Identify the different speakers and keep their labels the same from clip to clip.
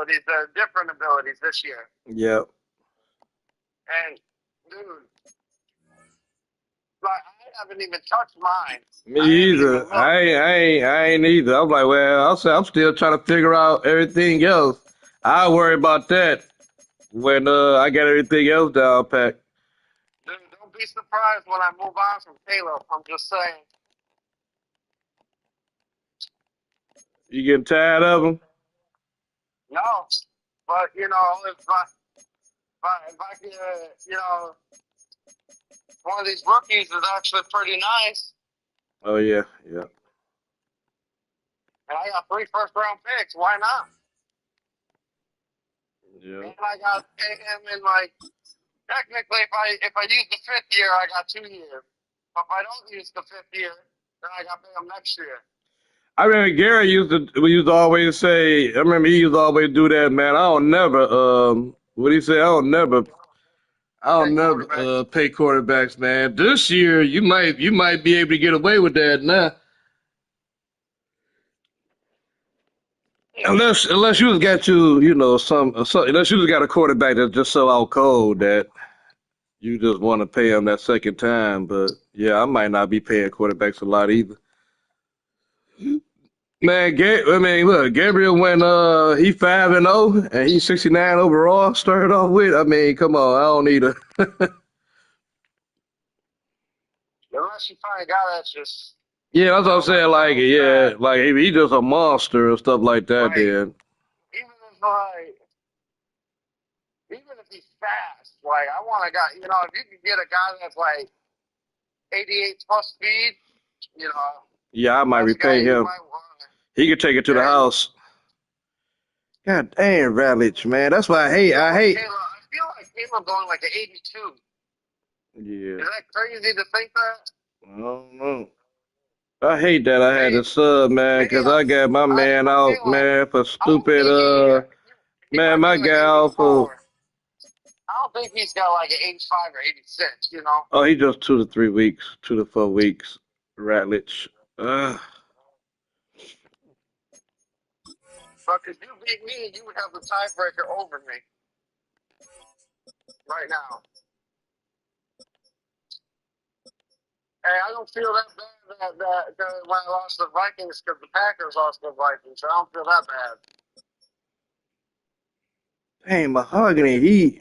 Speaker 1: abilities, different abilities this year.
Speaker 2: Yep.
Speaker 1: And dude, like I haven't even touched mine.
Speaker 2: Me
Speaker 1: I haven't even
Speaker 2: either.
Speaker 1: looked.
Speaker 2: I ain't either. I'm like, well, I'm still trying to figure out everything else. I worry about that when I got everything else down packed.
Speaker 1: Dude, don't be surprised when I move on from Caleb. I'm just saying.
Speaker 2: You getting tired of them?
Speaker 1: No, but you know, if I could, one of these rookies is actually pretty nice,
Speaker 2: Oh yeah, yeah,
Speaker 1: and I got 3 first-round picks. Why not?
Speaker 2: yeah.
Speaker 1: And I got to pay him in like technically, if I use the 5th year, I got 2 years. But if I don't use the 5th year, then I got to pay him next year.
Speaker 2: I remember Gary used to always say. I remember he used to always do that, man. I don't never what he say? I
Speaker 1: Pay
Speaker 2: don't never
Speaker 1: quarterbacks.
Speaker 2: pay quarterbacks, man. This year you might be able to get away with that now. Unless you just got unless you just got a quarterback that's just so out cold that you just want to pay him that second time. But yeah, I might not be paying quarterbacks a lot either. Man, I mean, look, Gabriel went he 5-0 and he's 69 overall. Started off with, I mean, come on, I don't need a.
Speaker 1: Unless you find a guy that's just,
Speaker 2: Yeah, that's what I'm saying.
Speaker 1: like
Speaker 2: Like,
Speaker 1: real
Speaker 2: yeah,
Speaker 1: fast.
Speaker 2: like if he just a monster or stuff like that,
Speaker 1: Like,
Speaker 2: then
Speaker 1: even if he's fast, like, I want a guy, if you could get a guy that's like 88 plus speed, you know,
Speaker 2: yeah, I might
Speaker 1: that's a guy
Speaker 2: repay
Speaker 1: you
Speaker 2: him.
Speaker 1: might want.
Speaker 2: He could take it to the
Speaker 1: Yeah,
Speaker 2: house. God damn, Ralitch, man. That's why I
Speaker 1: I
Speaker 2: hate.
Speaker 1: feel
Speaker 2: I
Speaker 1: like
Speaker 2: hate.
Speaker 1: Caleb. I feel like Caleb going like an 82.
Speaker 2: Yeah,
Speaker 1: Is that crazy to think that?
Speaker 2: I don't know. I hate that I had
Speaker 1: Maybe,
Speaker 2: to sub, man,
Speaker 1: maybe
Speaker 2: 'cause I got my
Speaker 1: I
Speaker 2: man
Speaker 1: know
Speaker 2: out,
Speaker 1: Caleb.
Speaker 2: man, for
Speaker 1: I don't
Speaker 2: stupid,
Speaker 1: think he
Speaker 2: man,
Speaker 1: might be
Speaker 2: my
Speaker 1: like
Speaker 2: guy out for,
Speaker 1: 84. I don't think he's got like an 85 or 86.
Speaker 2: oh, he just 2 to 3 weeks, 2 to 4 weeks, Ratledge.
Speaker 1: But if you beat me, you would have the tiebreaker over me right now. Hey, I don't feel that bad that when I lost the Vikings because the Packers lost the Vikings. I don't feel that bad.
Speaker 2: Dang, Mahogany,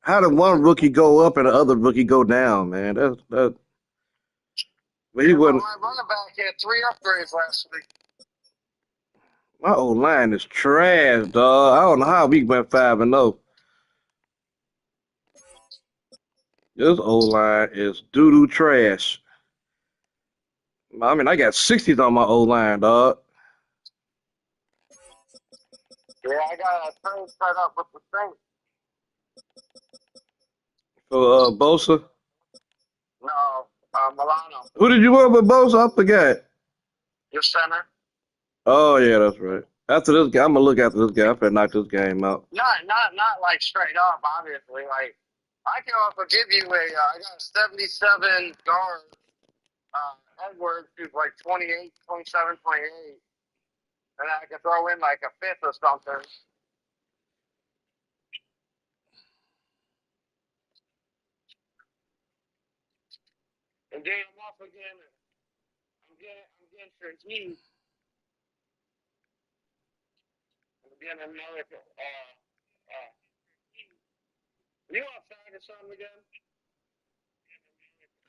Speaker 2: how did one rookie go up and the other rookie go down, man? But he
Speaker 1: Yeah, but
Speaker 2: wasn't,
Speaker 1: my running back had 3 upgrades last week.
Speaker 2: my old line is trash, dog. I don't know how we went 5-0. This old line is doo-doo trash. I mean, I got 60s on my old line, dog.
Speaker 1: Yeah, I got a trade set up with the Saints.
Speaker 2: For Bosa.
Speaker 1: No, Milano,
Speaker 2: Who did you want with Bosa? I forgot.
Speaker 1: your center.
Speaker 2: Oh yeah, that's right. After this game, I'm gonna look after this game. I'm gonna knock this game out.
Speaker 1: Not like straight up, obviously. Like I can also give you I got a 77 guard, Edwards, who's like 28, 27, 28, and I can throw in like a fifth or something. And then I'm also I'm getting Shaheed. I'm getting another. You outside or something again?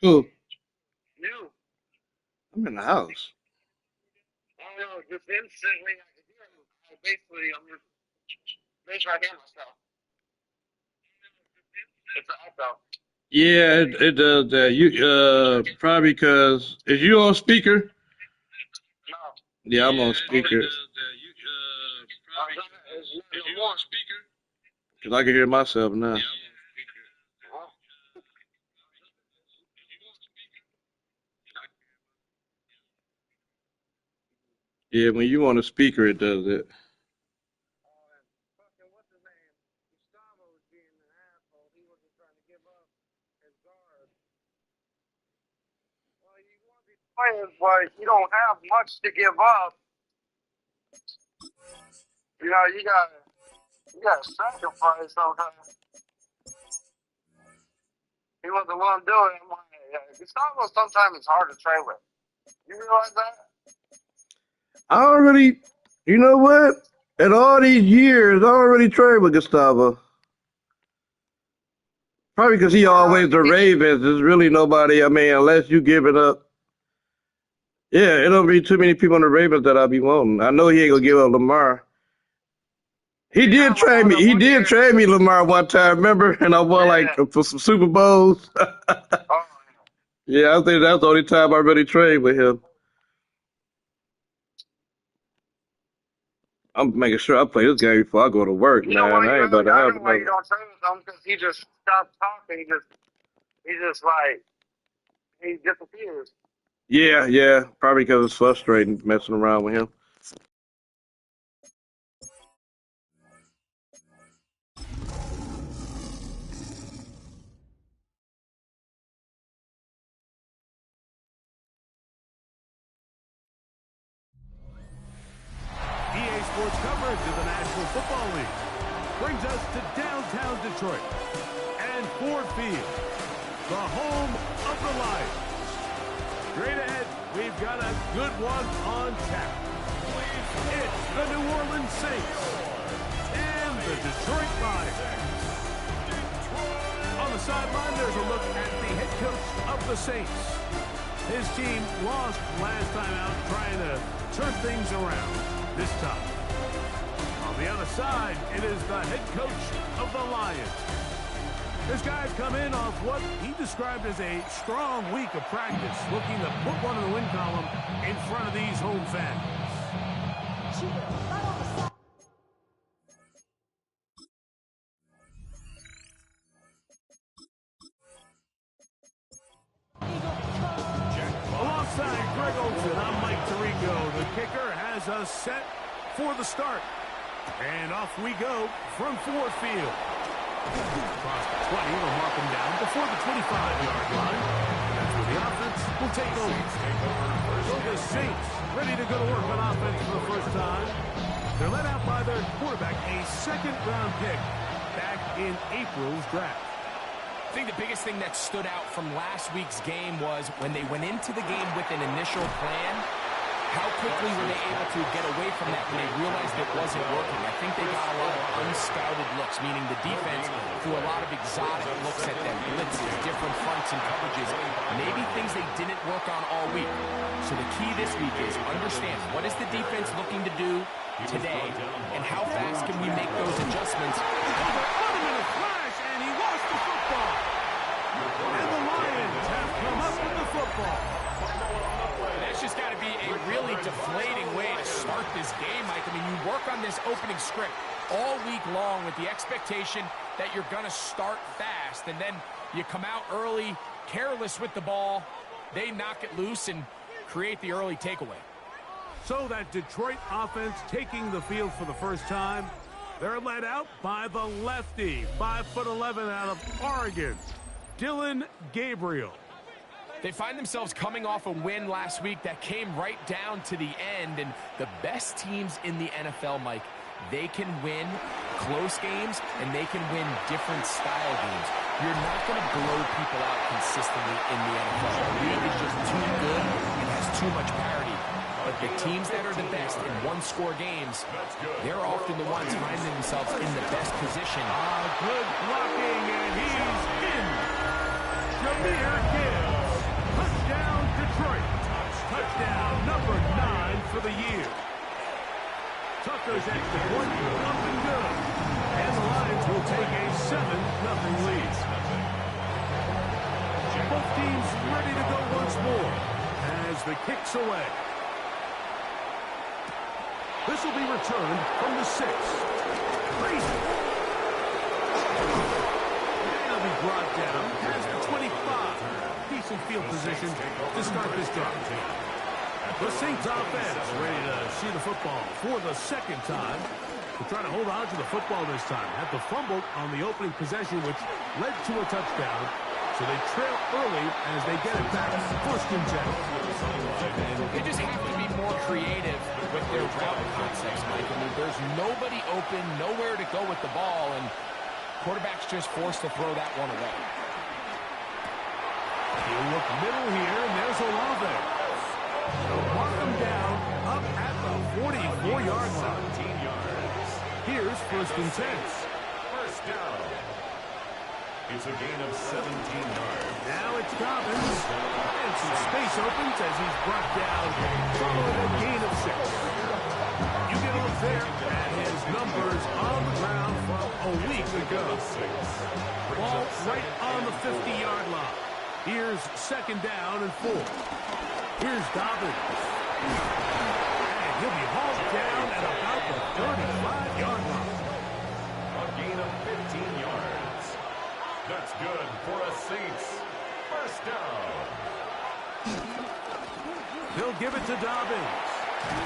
Speaker 2: Who?
Speaker 1: You.
Speaker 2: I'm in the house.
Speaker 1: I don't know. Just instantly, I can hear him. Basically, I'm just make sure I hear myself. It's an echo.
Speaker 2: Yeah, it does that. You probably because is you on speaker?
Speaker 1: No.
Speaker 2: Yeah, I'm on speaker.
Speaker 1: It's not no more.
Speaker 2: Cause I can hear myself now.
Speaker 1: Well,
Speaker 2: Yeah, when you on a speaker, it does it.
Speaker 1: fucking what's his name? Gustavo was being an asshole. He wasn't trying to give up his guard. Well, you want these players, but you don't have much to give up. You know, you gotta sacrifice sometimes. He wasn't the one doing it. I'm like, yeah, Gustavo sometimes it's hard to trade with. You realize that?
Speaker 2: I don't really, you know what? In all these years, I don't really trade with Gustavo. Probably because he
Speaker 1: Why
Speaker 2: always
Speaker 1: not?
Speaker 2: the Ravens. There's really nobody. I mean, unless you give it up. Yeah, it don't be too many people on the Ravens that I be wanting. I know he ain't gonna give up Lamar. He
Speaker 1: He kind
Speaker 2: did
Speaker 1: of like
Speaker 2: trade
Speaker 1: how
Speaker 2: me.
Speaker 1: that
Speaker 2: He
Speaker 1: one
Speaker 2: did
Speaker 1: year.
Speaker 2: trade me Lamar one time. Remember? And I won like
Speaker 1: Yeah.
Speaker 2: for some Super Bowls.
Speaker 1: Oh,
Speaker 2: Yeah, I think that's the only time I really trade with him. I'm making sure I play this game before I go to work,
Speaker 1: yeah. You know
Speaker 2: man.
Speaker 1: why
Speaker 2: I
Speaker 1: you
Speaker 2: ain't about to
Speaker 1: I
Speaker 2: have
Speaker 1: know why you
Speaker 2: another.
Speaker 1: don't trade with him because he just stopped talking. He just like he disappears.
Speaker 2: Yeah, yeah. Probably because it's frustrating messing around with him.
Speaker 3: EA Sports coverage of the National Football League brings us to downtown Detroit and Ford Field, the home of the Lions. Straight ahead, we've got a good one on tap. It's the New Orleans Saints and the Detroit Lions. On the sideline, there's a look at the head coach of the Saints. His team lost last time out trying to turn things around this time. On the other side, it is the head coach of the Lions. This guy's come in off what he described as a strong week of practice, looking to put one in the win column in front of these home fans. Alongside Greg Olsen, I'm Mike Tirico. The kicker has us set for the start. And off we go from Ford Field. Across the 20, they'll mark him down before the 25-yard line. That's where the offense will take over. So the Saints ready to go to work on offense for the first time. They're led out by their quarterback, a second-round pick back in April's draft.
Speaker 4: I think the biggest thing that stood out from last week's game was when they went into the game with an initial plan, how quickly were they able to get away from that when they realized it wasn't working? I think they got a lot of unscouted looks, meaning the defense threw a lot of exotic looks at them, blitzes, different fronts and coverages, maybe things they didn't work on all week. So the key this week is understand what is the defense looking to do today, and how fast can we make those adjustments.
Speaker 3: Flash, and he lost the football. And the Lions have come up with the football.
Speaker 4: That's just got to be a really deflating way to start this game, Mike. I mean, you work on this opening script all week long with the expectation that you're going to start fast, and then you come out early, careless with the ball, they knock it loose and create the early takeaway.
Speaker 3: So that Detroit offense taking the field for the first time. They're led out by the lefty, 5'11" out of Oregon, Dillon Gabriel.
Speaker 4: They find themselves coming off a win last week that came right down to the end, and the best teams in the NFL, Mike, they can win close games and they can win different style games. You're not going to blow people out consistently in the NFL. The league is just too good and has too much parity. But the teams that are the best in one-score games, they're often the ones finding themselves in the best position.
Speaker 3: Good blocking, and he's in. Jahmyr Gibbs. Touchdown, Detroit. Touchdown number 9 for the year. Tucker's extra point, up and good. And the Lions will take a 7-0 lead. Both teams ready to go once more as the kick's away. This will be returned from the 6. Crazy. And he'll be brought down past the 25. Decent field position to start this drive. The Saints offense ready to see the football for the second time. They're trying to hold on to the football this time. Had the fumble on the opening possession, which led to a touchdown. So they trail early as they get it back. First and 10.
Speaker 4: They just have to be more creative with their route concepts, Mike. I mean, there's nobody open, nowhere to go with the ball, and quarterback's just forced to throw that one away.
Speaker 3: He'll look middle here, and there's Olave. They'll mark him down up at the 44-yard line.
Speaker 5: 17 yards.
Speaker 3: Here's first and 10.
Speaker 5: First down. It's a gain of 17 yards.
Speaker 3: Now it's Dobbins. And some space opens as he's brought down following a gain of 6. You get a look there at his numbers on the ground from a week ago. Ball right on the 50-yard line. Here's second down and 4. Here's Dobbins. And he'll be hauled down at about the 35-yard line.
Speaker 5: A gain of 15 yards. That's good for a Saints. First down.
Speaker 3: They'll give it to Dobbins.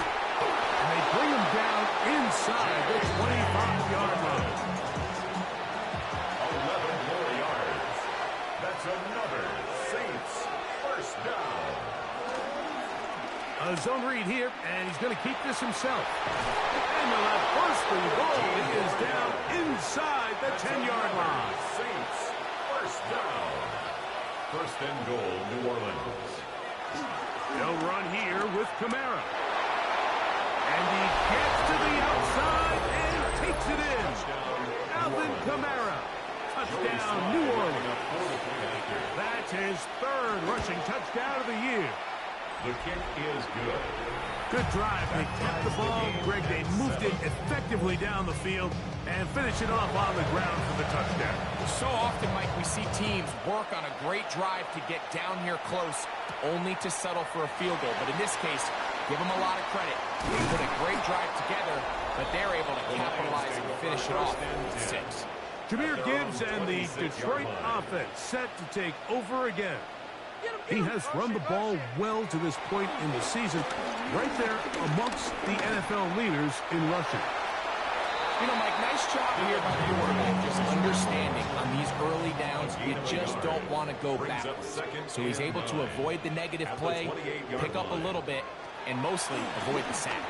Speaker 3: And they bring him down inside the 25-yard line.
Speaker 5: 11 more yards. That's another Saints first down.
Speaker 3: A zone read here, and he's going to keep this himself. And they'll have first and goal. It is down inside the 10-yard line.
Speaker 5: Saints first down. First and goal, New Orleans.
Speaker 3: They'll run here with Kamara. And he gets to the outside and takes it in. Alvin Kamara. Touchdown, New Orleans. That's his third rushing touchdown of the year.
Speaker 5: The kick is good.
Speaker 3: Good drive. They kept the ball. Greg, they moved it effectively down the field and finish it off on the ground for the touchdown.
Speaker 4: So often, Mike, we see teams work on a great drive to get down here close, only to settle for a field goal. But in this case, give them a lot of credit. They put a great drive together, but they're able to capitalize and finish it off with 6.
Speaker 3: Jahmyr Gibbs and the Detroit offense set to take over again. He has run the ball well to this point in the season, right there amongst the NFL leaders in rushing.
Speaker 4: You know, Mike, nice job here by the quarterback, just understanding on these early downs, you just don't want to go backwards. So he's able to avoid the negative play, pick up a little bit, and mostly avoid the sack.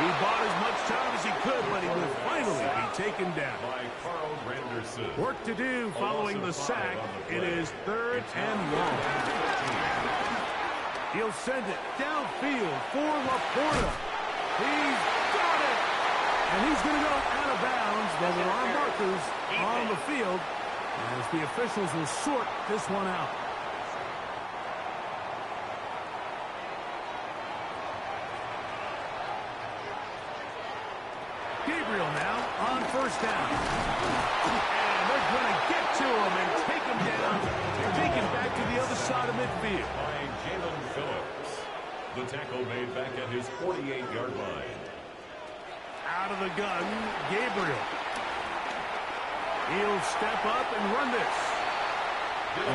Speaker 3: He bought as much time as he could, but he will finally be taken down.
Speaker 5: By Carl Granderson.
Speaker 3: Work to do following the sack. It is third and long. He'll send it downfield for Laporta. He's got it! And he's going to go out of bounds, though there are markers on the field as the officials will sort this one out. Gabriel now on first down. And they're going to get to him and take him down, take him back to the other side of midfield.
Speaker 5: By Jalen Phillips. The tackle made back at his 48-yard line.
Speaker 3: Out of the gun, Gabriel. He'll step up and run this.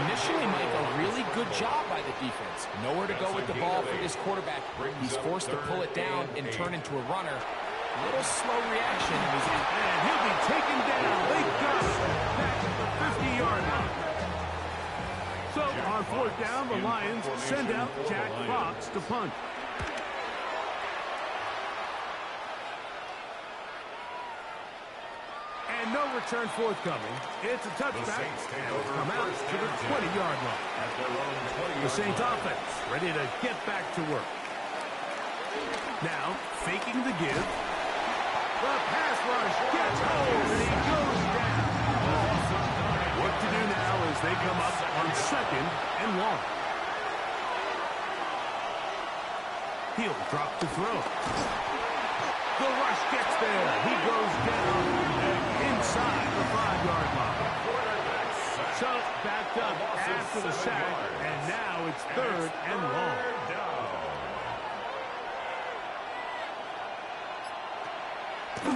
Speaker 4: Initially, Mike, a really good job by the defense. Nowhere to go with the ball for this quarterback. He's forced to pull it down and turn into a runner. A little slow reaction.
Speaker 3: And he'll be taken down. They got him back at the 50-yard line. So on fourth down, the Lions send out Jack Fox to punt. And no return forthcoming. It's a touchback, and it'll come out to the 20-yard line. The Saints offense ready to get back to work. Now, faking the give. The pass rush gets home, and he goes down. What to do now as they come up on second and long. He'll drop to throw. The rush gets there. He goes down inside the 5-yard line. So backed up after the sack, and now it's third and long.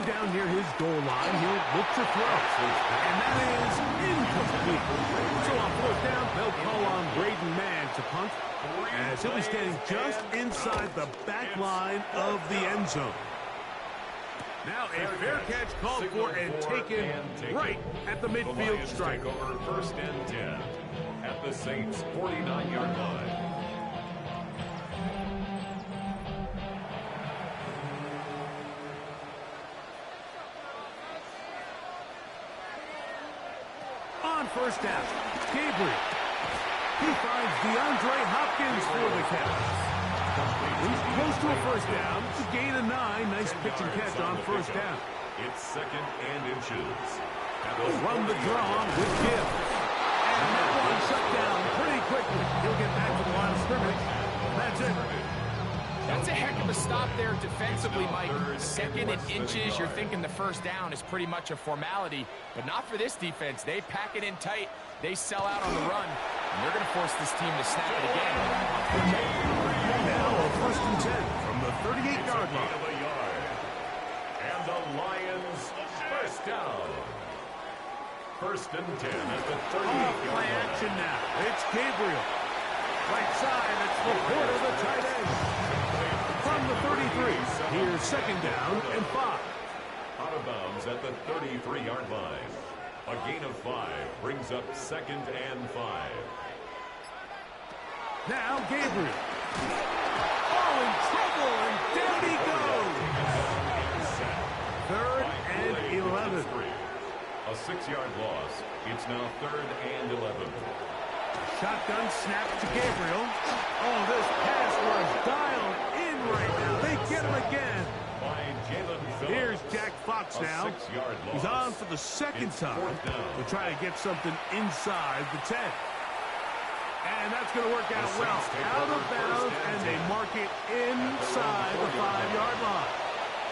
Speaker 3: Down near his goal line, he'll look to throw. And that is incomplete. So on fourth down, they'll call on Braden Mann to punt, as he'll be standing just inside the back line of the end zone. Now a fair catch called for and taken right at the
Speaker 5: The
Speaker 3: midfield
Speaker 5: Lions
Speaker 3: stripe.
Speaker 5: take over 1st and 10 at the Saints' 49-yard line.
Speaker 3: On first down, Gabriel. He finds DeAndre Hopkins for the catch. He's close to a first down. To gain a 9. Nice pitch and catch on first down.
Speaker 5: It's 2nd and inches.
Speaker 3: They'll run the draw with Gibbs. And that one shut down pretty quickly. He'll get back to the line of scrimmage. That's it.
Speaker 4: That's a heck of a stop there defensively, Mike. 2nd and inches, you're thinking the first down is pretty much a formality, but not for this defense. They pack it in tight. They sell out on the run, and they're going to force this team to snap it again.
Speaker 3: Now a 1st and 10 from the 38-yard
Speaker 5: Gain
Speaker 3: line.
Speaker 5: of a yard. And the Lions first down. 1st and 10 at the 38-yard
Speaker 3: Play
Speaker 5: line.
Speaker 3: action now. It's Gabriel. Right side, it's Laporta, the tight end. From the 33, here's 2nd down and 5.
Speaker 5: Out of bounds at the 33-yard line. A gain of 5 brings up 2nd and 5.
Speaker 3: Now Gabriel. Oh, in trouble, and down he goes. 3rd and 11.
Speaker 5: A 6-yard loss. It's now 3rd and 11.
Speaker 3: Shotgun snap to Gabriel. Oh, this pass was dialed in right now. They get him again.
Speaker 5: By Jalen Phillips.
Speaker 3: Here's Jack Fox
Speaker 5: A
Speaker 3: now.
Speaker 5: 6-yard loss.
Speaker 3: He's on for the 2nd
Speaker 5: It's
Speaker 3: time
Speaker 5: 4th down.
Speaker 3: to try to get something inside the 10. And that's going to work out
Speaker 5: The
Speaker 3: well.
Speaker 5: Saints take
Speaker 3: Out of
Speaker 5: over
Speaker 3: bounds,
Speaker 5: 1st
Speaker 3: and they
Speaker 5: 10.
Speaker 3: mark it inside the 5-yard line.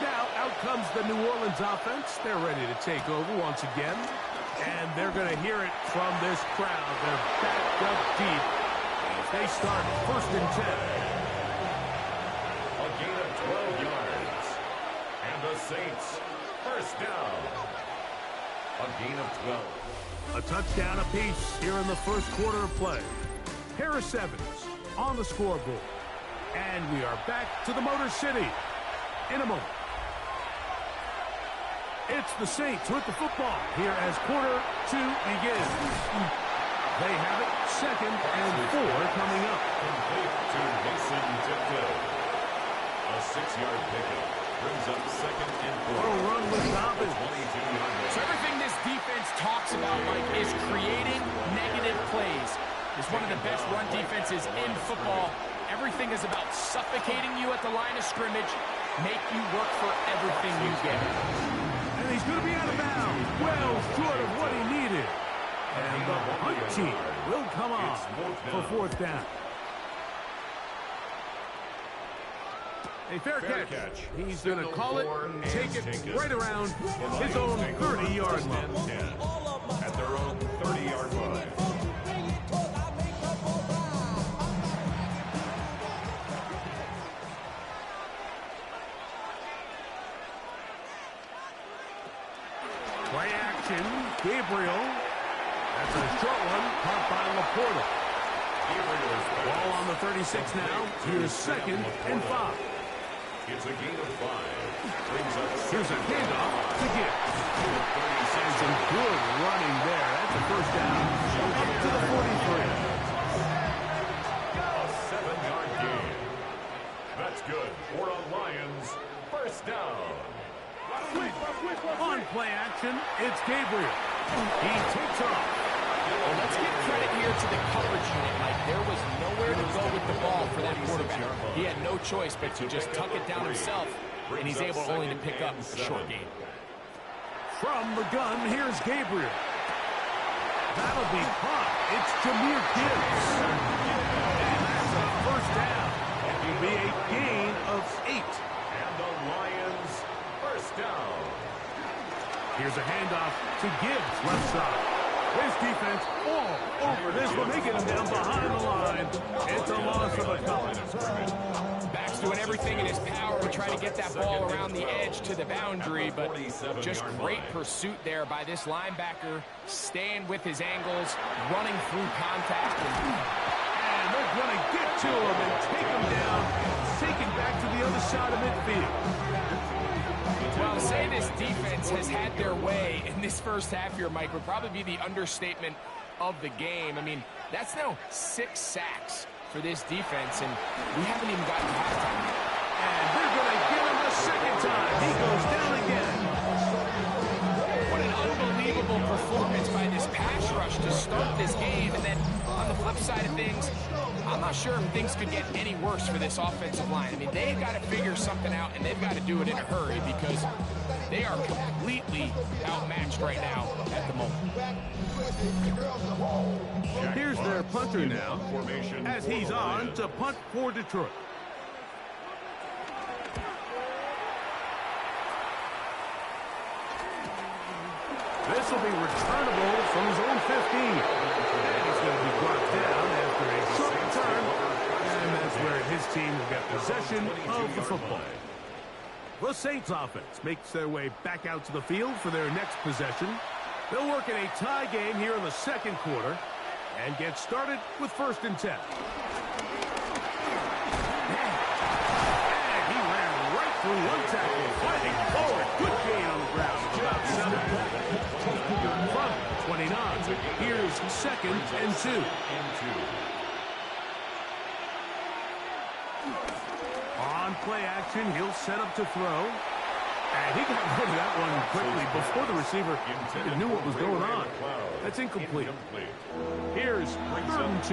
Speaker 3: Now, out comes the New Orleans offense. They're ready to take over once again. And they're going to hear it from this crowd. They're backed up deep as they start 1st and 10.
Speaker 5: A gain of 12 yards. And the Saints first down. A gain of 12.
Speaker 3: A touchdown apiece here in the first quarter of play. Harris Evans on the scoreboard. And we are back to the Motor City in a moment. It's the Saints with the football here as quarter 2 begins. They have it 2nd and 4 coming up.
Speaker 5: Complete to Mason Tipton. A 6-yard pickup brings up 2nd and 4.
Speaker 3: What a run with Dobbins.
Speaker 5: 22-yard line.
Speaker 4: So everything this defense talks about, Mike, is creating negative plays. It's one of the best run defenses in football. Everything is about suffocating you at the line of scrimmage, make you work for everything you get.
Speaker 3: And he's going to be out of bounds. Well short of what he needed. And the punt team will come on for 4th down. A fair catch. He's going to call it and take it right around his own 30-yard line.
Speaker 5: At their own 30-yard line.
Speaker 3: Play action. Gabriel. That's a short one. Caught by Laporta. Ball on the 36 now. Here's 2nd and 5.
Speaker 5: It's a gain of 5. Brings up
Speaker 3: Here's a handoff to Gibbs. And some good running there. That's a first down. Up to the 43.
Speaker 5: a 7-yard gain. That's good for a Lions first down.
Speaker 3: On play action, it's Gabriel. He takes off.
Speaker 4: Well, let's give credit here to the coverage unit, Mike. There was nowhere to go with the ball for that quarterback. He had no choice but to just tuck it down himself, and he's able only to pick up a short gain.
Speaker 3: From the gun, here's Gabriel. That'll be caught. It's Jahmyr Gibbs. And that's a first down. It will be a gain of 8.
Speaker 5: And the Lions first down.
Speaker 3: Here's a handoff to Gibbs, left side. His defense all over this one. They get him down behind the line. It's a loss of a couple.
Speaker 4: Back's doing everything in his power to try to get that ball around the edge to the boundary, but just great pursuit there by this linebacker, staying with his angles, running through contact.
Speaker 3: And they're going to get to him and take him down, take him back to the other side of midfield.
Speaker 4: Well, say this defense has had their way in this first half here, Mike, would probably be the understatement of the game. I mean, that's now 6 sacks for this defense, and we haven't even gotten to halftime yet.
Speaker 3: And they're going to give him a second time. He goes down again.
Speaker 4: What an unbelievable performance by this pass rush to start this game. And then on the flip side of things, I'm not sure if things could get any worse for this offensive line. I mean, they've got to figure something out, and they've got to do it in a hurry because they are completely outmatched right now at the moment.
Speaker 3: Here's their punter now, as he's on to punt for Detroit. This will be returnable from his own 15. And he's going to be brought down after a short return. And that's where his team will get possession of the football. The Saints offense makes their way back out to the field for their next possession. They'll work in a tie game here in the second quarter and get started with 1st and 10. And he ran right through one tackle, fighting forward. Good gain on the ground of about 7. From 29, here's 2nd and 2. On play action, he'll set up to throw. And he got rid of that one quickly before the receiver even knew what was going on. That's incomplete. Here's 3rd and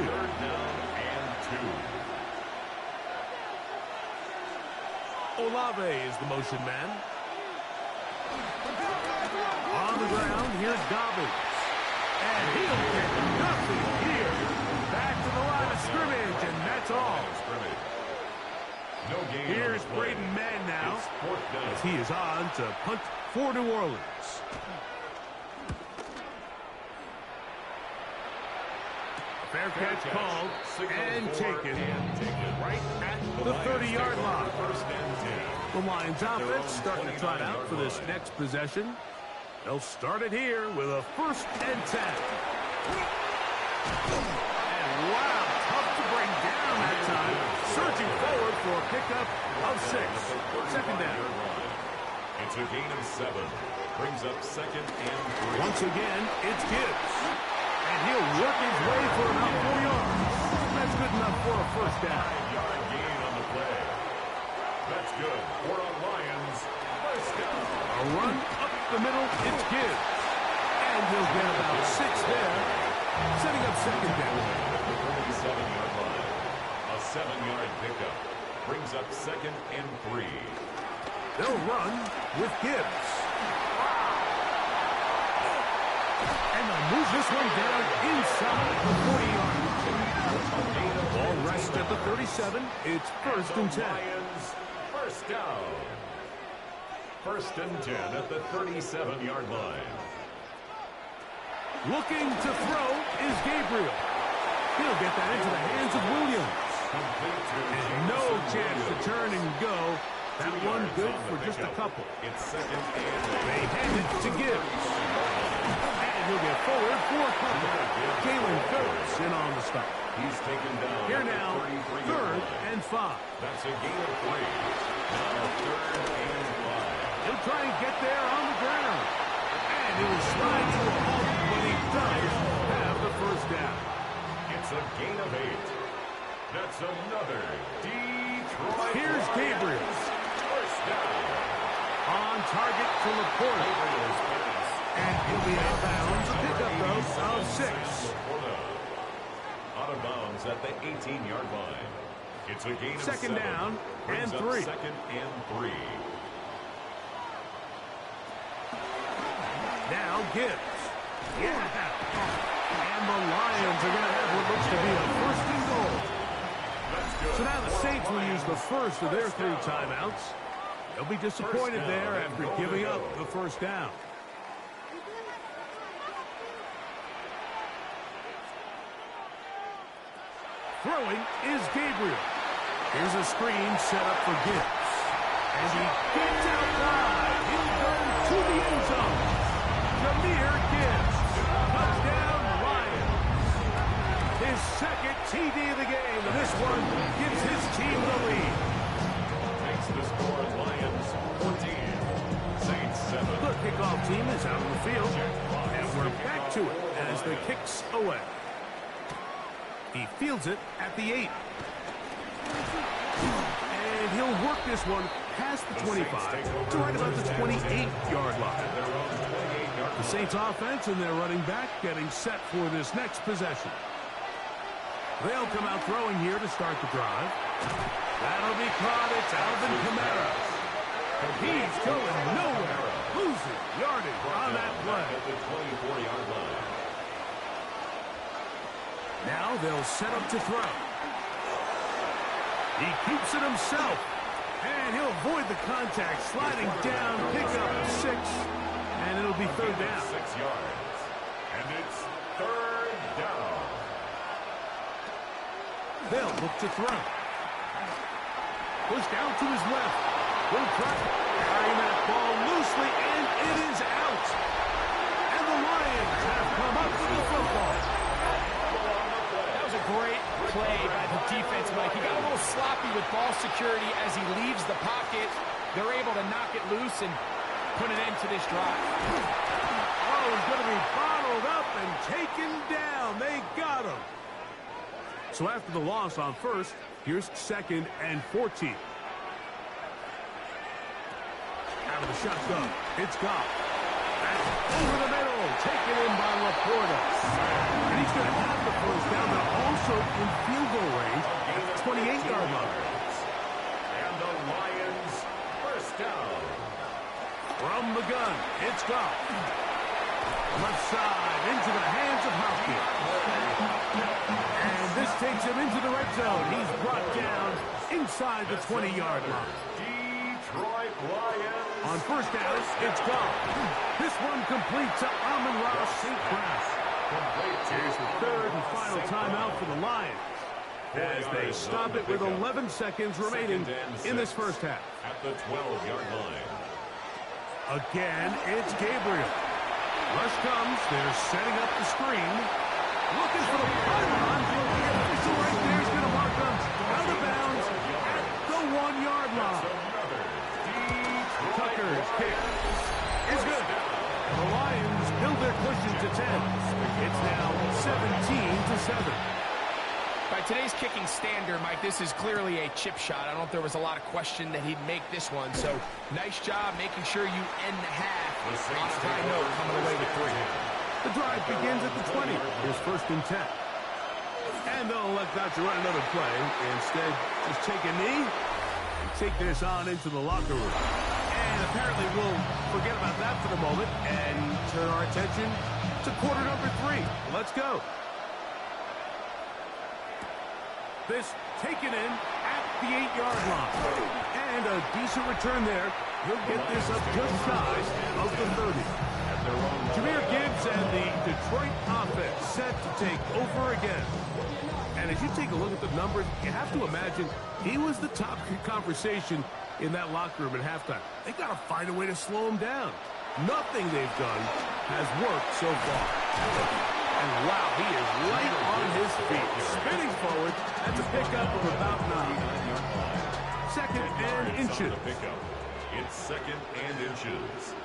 Speaker 3: 2. Olave is the motion man. On the ground, here's Dobbins. And he'll get nothing here. Back to the line of scrimmage, and that's all. Here's Braden Mann now, as he is on to punt for New Orleans. Fair catch called and taken right at the 30-yard line. The Lions offense starting to trot out for this next possession. They'll start it here with a 1st and 10. And wow, tough to bring down that time. Surging forward for a pickup of 6. 2nd down.
Speaker 5: It's a gain of 7. Brings up 2nd and 3.
Speaker 3: Once again, it's Gibbs. And he'll work his way for about 4 yards. That's good enough for a 1st down.
Speaker 5: 5-yard gain on the play. That's good for a Lions 1st down.
Speaker 3: A run up the middle, it's Gibbs. And he'll get about 6 there. Setting up 2nd down.
Speaker 5: 37-yard line. A 7-yard pickup. Brings up 2nd and 3.
Speaker 3: They'll run with Gibbs. And they'll move this one down inside the 40-yard line. Ball rests at the 37. It's 1st and 10.
Speaker 5: Lions 1st down. 1st and 10 at the 37-yard line.
Speaker 3: Looking to throw is Gabriel. He'll get that into the hands of Williams. And no chance to turn and go. That one good for just a couple.
Speaker 5: It's 2nd and
Speaker 3: They hand it to Gibbs. And he'll get forward for a couple. Jalen Phillips in on the stop.
Speaker 5: he's taken down.
Speaker 3: Here now, 3rd and 5.
Speaker 5: That's a gain of 3. Now 3rd and 5.
Speaker 3: He'll try and get there on the ground. And he will slide to a halt, but he does have the 1st down.
Speaker 5: It's a gain of 8. That's another Detroit.
Speaker 3: Here's Gabriel.
Speaker 5: 1st down.
Speaker 3: On target to Laporta. And he'll be out of bounds. A pickup, though, of 6.
Speaker 5: Out of bounds at the 18-yard line. It's a gain of 7.
Speaker 3: 2nd down and
Speaker 5: Brings up
Speaker 3: 3.
Speaker 5: 2nd and 3.
Speaker 3: Now Gibbs. Yeah. And the Lions are going to have what looks to be a 1st and goal. So now the Saints will use the first of their 3 timeouts. They'll be disappointed there after giving up the 1st down. Throwing is Gabriel. Here's a screen set up for Gibbs. And he gets out wide. He'll go to the end zone. Jahmyr Gibbs. Touchdown, Lions. His 2nd TD of the game. And this one gives his team the lead.
Speaker 5: Takes the score, Lions 14.
Speaker 3: team is out on the field. And we're back to it as the kick's away. He fields it at the 8. And he'll work this one past the 25 to right about the 28-yard line. The Saints offense and their running back getting set for this next possession. They'll come out throwing here to start the drive. That'll be caught. It's Alvin Kamara. And he's going nowhere. Losing yardage on that play.
Speaker 5: At the 24-yard line.
Speaker 3: Now they'll set up to throw. He keeps it himself. And he'll avoid the contact. Sliding down, pick up 6. And it'll be third down.
Speaker 5: 6 yards. And it's third down.
Speaker 3: They'll look to throw. Pushed out to his left. Will try to carry that ball loosely, and it is out. And the Lions have come up with the football.
Speaker 4: That was a great play by the defense, Mike. He got a little sloppy with ball security as he leaves the pocket. They're able to knock it loose and put an end to this drive.
Speaker 3: Oh, he's going to be bottled up and taken down. They got him. So after the loss on first, here's 2nd and 14. Out of the shotgun, it's Goff. That's over the middle, taken in by Laporta. And he's going to have the first down. They're also in field goal range at the 28-yard line.
Speaker 5: And the Lions first down.
Speaker 3: From the gun, it's Goff. Left side, into the hands of Hopkins. And this takes him into the red zone. He's brought down inside the 20-yard line.
Speaker 5: Detroit Lions.
Speaker 3: On first down, it's Goff. This one complete to Amon-Ra St. Brown. Here's the third and final timeout for the Lions as they stop it with 11 seconds remaining in this first half.
Speaker 5: At the 12-yard line.
Speaker 3: Again, it's Gabriel. Rush comes. They're setting up the screen. Looking for the pylon. The official right there is going to mark them out of bounds at the 1-yard line. Tucker's kick is good. The Lions build their cushion to 10. It's now 17-7.
Speaker 4: By today's kicking standard, Mike, this is clearly a chip shot. I don't know if there was a lot of question that he'd make this one. So nice job making sure you end the half on a high note, coming away with 3.
Speaker 3: The drive begins at the 20. Here's 1st and 10. And they'll let Dodger run another play. Instead, just take a knee and take this on into the locker room. And apparently we'll forget about that for the moment and turn our attention to quarter number 3. Let's go. This taken in at the 8-yard line. And a decent return there. He'll get this up just shy of the 30. Jahmyr Gibbs and the Detroit offense set to take over again. And as you take a look at the numbers, you have to imagine he was the top conversation in that locker room at halftime. They got to find a way to slow him down. Nothing they've done has worked so far. And wow, he is right on his feet. Spinning forward. That's a pickup of about 9. 2nd and inches.
Speaker 5: It's 2nd and inches.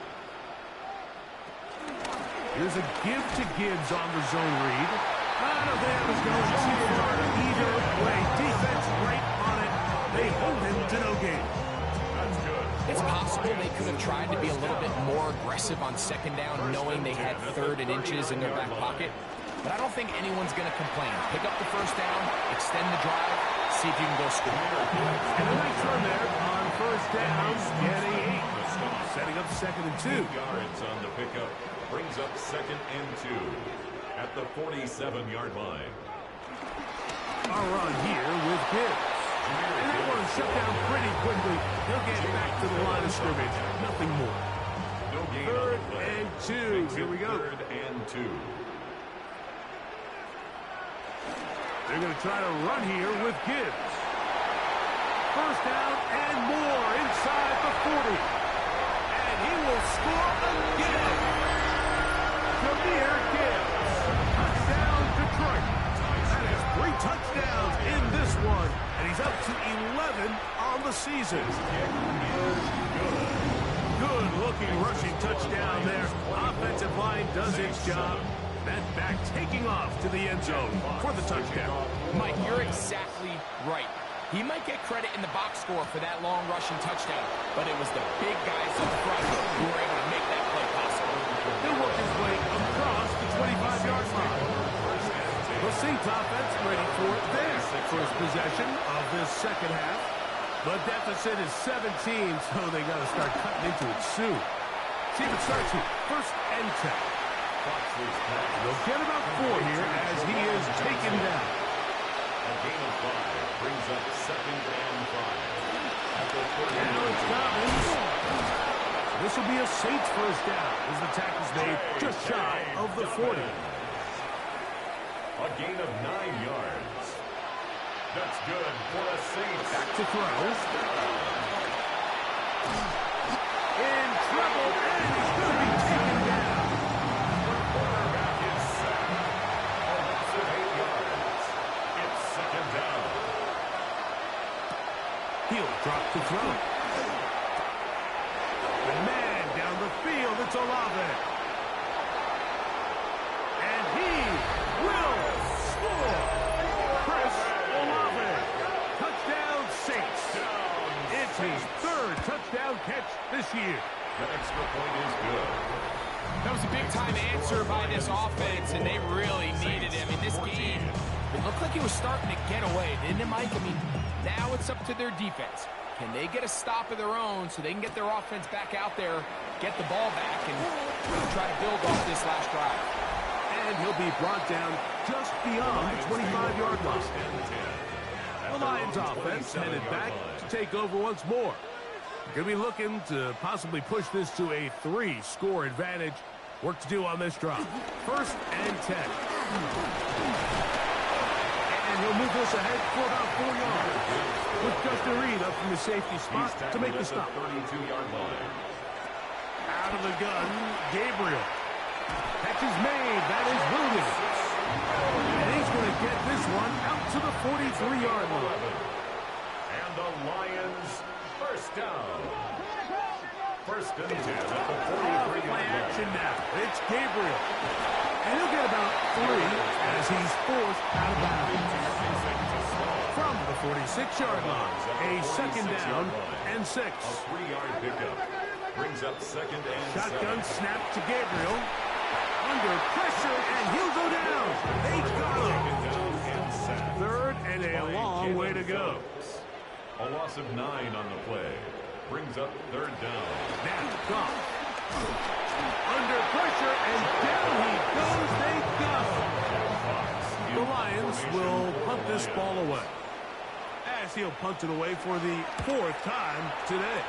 Speaker 3: Here's a give to Gibbs on the zone read. I don't think that was going too far either way. Defense right on it. They hold him to no gain.
Speaker 5: That's good.
Speaker 4: It's possible they could have tried to be a little bit more aggressive on 2nd down, knowing they had 3rd and inches in their back pocket. But I don't think anyone's going to complain. Pick up the first down, extend the drive, see if you can go score.
Speaker 3: And a nice run there on first down, getting 8. Setting up 2nd and 2.
Speaker 5: Yards on the pickup brings up 2nd and 2 at the 47-yard line.
Speaker 3: A run here with Gibbs. And that one shut down pretty quickly. He'll get back to the line of scrimmage. Nothing more.
Speaker 5: No gain on
Speaker 3: 3rd
Speaker 5: the play.
Speaker 3: and 2.
Speaker 5: Makes
Speaker 3: Here
Speaker 5: it
Speaker 3: we go.
Speaker 5: 3rd and 2.
Speaker 3: They're going to try to run here with Gibbs. First down and more inside the 40. And he will score again. Jahmyr Gibbs. Touchdown, Detroit. That is 3 touchdowns in this one. And he's up to 11 on the season. Good-looking rushing touchdown there. Offensive line does its job. That back taking off to the end zone for the touchdown.
Speaker 4: Mike, you're exactly right. He might get credit in the box score for that long rushing touchdown, but it was the big guys up front who were able to make that play possible.
Speaker 3: He'll work his way across the 25-yard line. The Saints offense ready for their first possession of this second half. The deficit is 17, so they got to start cutting into it soon. See if it starts here. First and 10. They'll get about 4 here as he is taken down.
Speaker 5: A gain of 5 brings up 2nd and 5. At the 30.
Speaker 3: Now it's Dobbins. This will be a Saints first down as the tackle's made just shy of the 40.
Speaker 5: A gain of 9 yards. That's good for the Saints.
Speaker 3: Back to throw. In trouble, and he's going to be taken down.
Speaker 5: Quarterback is sacked. A loss of 8 yards. It's 2nd down.
Speaker 3: He'll drop to throw. The man down the field, it's Olave. And he will score. Chris Olave. Touchdown Saints. It's his 3rd touchdown catch this year.
Speaker 5: The extra point is good.
Speaker 4: That was a big-time answer by this offense, and they really needed him. In this game, it looked like he was starting to get away, didn't it, Mike? I mean, now it's up to their defense. Can they get a stop of their own so they can get their offense back out there, get the ball back, and try to build off this last drive?
Speaker 3: And he'll be brought down just beyond the 25-yard line. The Lions offense headed back to take over once more. Going to be looking to possibly push this to a 3-score advantage. Work to do on this drive. First and 10. And he'll move this ahead for about 4 yards. With Justin Reed up from the safety spot to make the stop.
Speaker 5: 32-yard line.
Speaker 3: Out of the gun, Gabriel. Catch is made. That is Williams. And he's going to get this one out to the 43-yard line.
Speaker 5: And the Lions first down. First and 10 at the 43-yard
Speaker 3: Play
Speaker 5: line.
Speaker 3: action now. It's Gabriel. And he'll get about 3 as he's forced out of bounds. From the 46-yard line, a 2nd down and 6.
Speaker 5: A 3-yard pickup brings up 2nd and 7.
Speaker 3: Shotgun snap to Gabriel. Under pressure, and he'll go down. They got him. 3rd and a long way to go.
Speaker 5: A loss of 9 on the play brings up 3rd down.
Speaker 3: Now, Goff. Under pressure, and down he goes. They got him. The Lions will punt this ball away, as he'll punt it away for the 4th time today.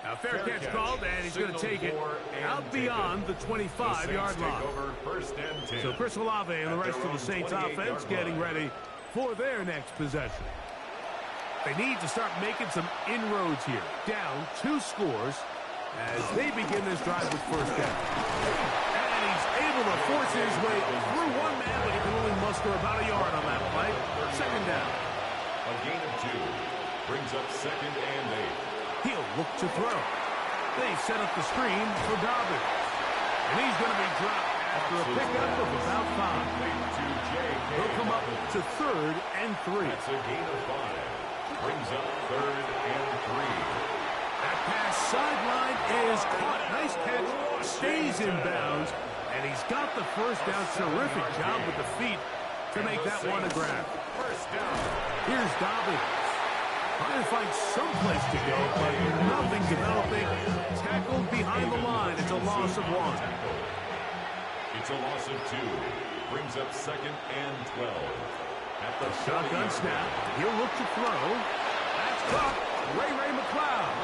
Speaker 3: Now, fair catch called, and he's going to take it out beyond the 25-yard line.
Speaker 5: First and 10.
Speaker 3: So Chris Olave and the rest of the Saints offense getting ready for their next possession. They need to start making some inroads here. Down 2 scores as they begin this drive with first down. And he's able to force his way through one man, but he can only muster about a yard on that play. 2nd down.
Speaker 5: A gain of 2 brings up 2nd and 8.
Speaker 3: He'll look to throw. They set up the screen for Dobbins. And he's going to be dropped after a pickup of about 5. He'll come up to 3rd and 3.
Speaker 5: That's a gain of 5. Brings up 3rd and 3.
Speaker 3: That pass sideline is caught. Nice catch. Stays in bounds. And he's got the first down. Terrific job with the feet to make that one a grab.
Speaker 5: First down.
Speaker 3: Here's Dobbins. Trying to find some place to go, but nothing developing. Tackled behind the line. It's a loss of 1.
Speaker 5: It's a loss of 2. Brings up 2nd and 12. At the
Speaker 3: Shotgun snap. He'll look to throw. That's caught. Ray McLeod.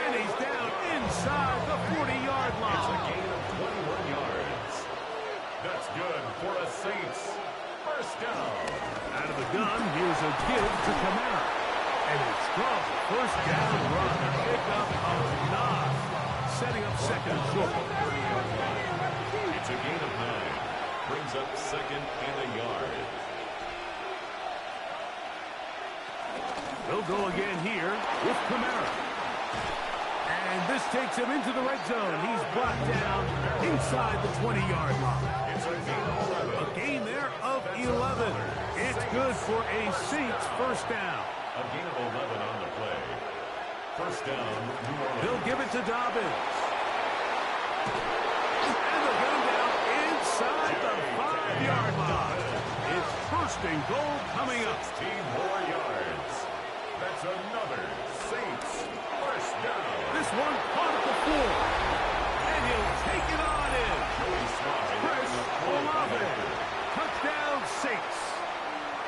Speaker 3: And he's down inside the 40-yard
Speaker 5: It's a
Speaker 3: line.
Speaker 5: gain of 21 yards. That's good for the Saints. First down.
Speaker 3: Out of the gun, here's a give to Kamara. And a strong first down run. Pick up of 9. Setting up 2nd and short.
Speaker 5: It's a gain of 9. Brings up 2nd and a yard.
Speaker 3: They'll go again here with Kamara. And this takes him into the red zone. He's brought down inside the 20-yard line.
Speaker 5: It's a gain of 11.
Speaker 3: A gain there of 11. It's good for a Saints first down.
Speaker 5: A gain of 11 on the play. First down, New Orleans.
Speaker 3: They'll give it to Dobbins. And they'll get him down inside the 5-yard line. It's first and goal coming up.
Speaker 5: 16 more yards. That's another Saints first down.
Speaker 3: This one caught at the floor. And he'll take it on in.
Speaker 5: Joey Slye.
Speaker 3: Chris Olave. Touchdown Saints.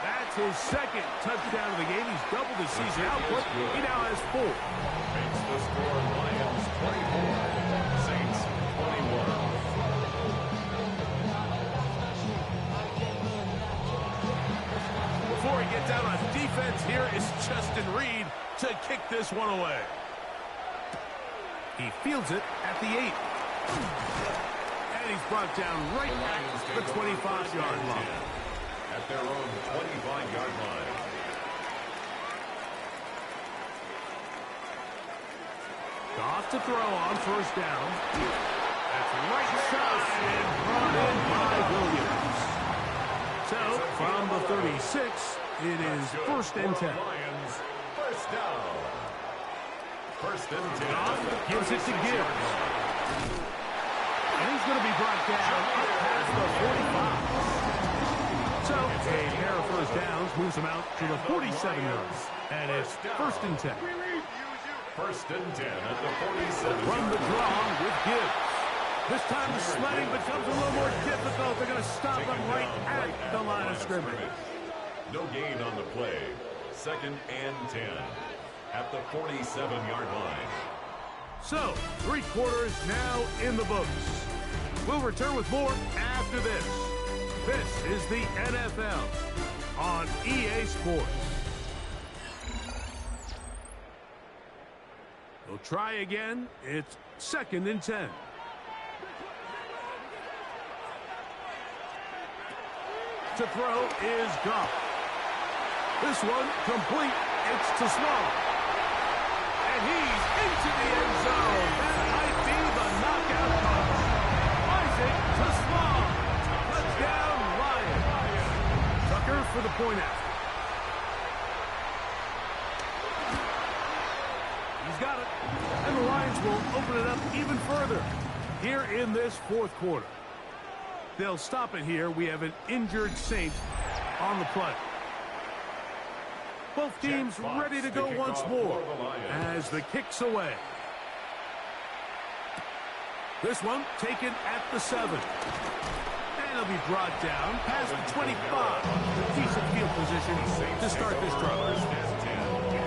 Speaker 3: That's his second touchdown of the game. He's doubled his season output. He now has 4.
Speaker 5: Makes the score Lions 24. Saints 21.
Speaker 3: Before he gets out on defense, here is Justin Reed to kick this one away. He fields it at the 8. And he's brought down right at the 25-yard line.
Speaker 5: At their own 25-yard line.
Speaker 3: Goff to throw on first down. That's right side and brought in by Williams. So, from the 36, it is first and 10.
Speaker 5: Lions first down. First and 10.
Speaker 3: Goff gives it to Gibbs. And he's going to be brought down up past the 45. So, a pair of first downs moves him out to the 47 yards. And it's first and 10.
Speaker 5: First and 10 at the 47.
Speaker 3: From the draw with Gibbs. This time the sledding becomes a little more difficult. They're going to stop him right at the line of scrimmage.
Speaker 5: No gain on the play. Second and 10 at the 47-yard line.
Speaker 3: So, 3 quarters now in the books. We'll return with more after this. This is the NFL on EA Sports. They'll try again. It's second and 10. To throw is Goff. This one complete. It's to Small. And he's into the end zone. That might be the knockout punch. Isaac to Small. Touchdown, Lions. Tucker for the point out. He's got it. And the Lions will open it up even further here in this fourth quarter. They'll stop it here. We have an injured Saint on the play. Both teams ready to go once more as the kick's away. This one taken at the 7. And he'll be brought down past the 25. Decent field position to start this drive.